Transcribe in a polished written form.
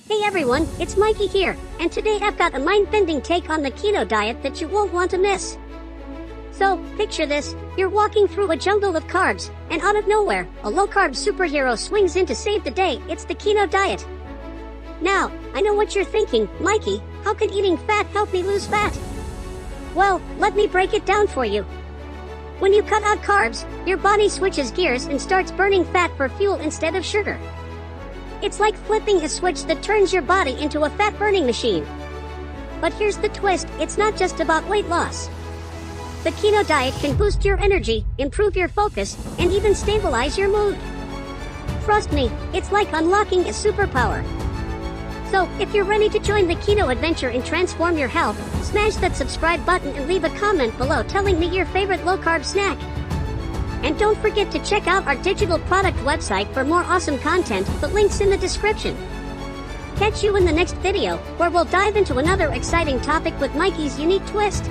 Hey everyone, it's Mikey here, and today I've got a mind-bending take on the keto diet that you won't want to miss. So, picture this, you're walking through a jungle of carbs, and out of nowhere, a low-carb superhero swings in to save the day. It's the keto diet. Now, I know what you're thinking, Mikey, how could eating fat help me lose fat? Well, let me break it down for you. When you cut out carbs, your body switches gears and starts burning fat for fuel instead of sugar. It's like flipping a switch that turns your body into a fat-burning machine. But here's the twist, it's not just about weight loss. The keto diet can boost your energy, improve your focus, and even stabilize your mood. Trust me, it's like unlocking a superpower. So, if you're ready to join the keto adventure and transform your health, smash that subscribe button and leave a comment below telling me your favorite low-carb snack. And don't forget to check out our digital product website for more awesome content, the link's in the description. Catch you in the next video, where we'll dive into another exciting topic with Mikey's unique twist.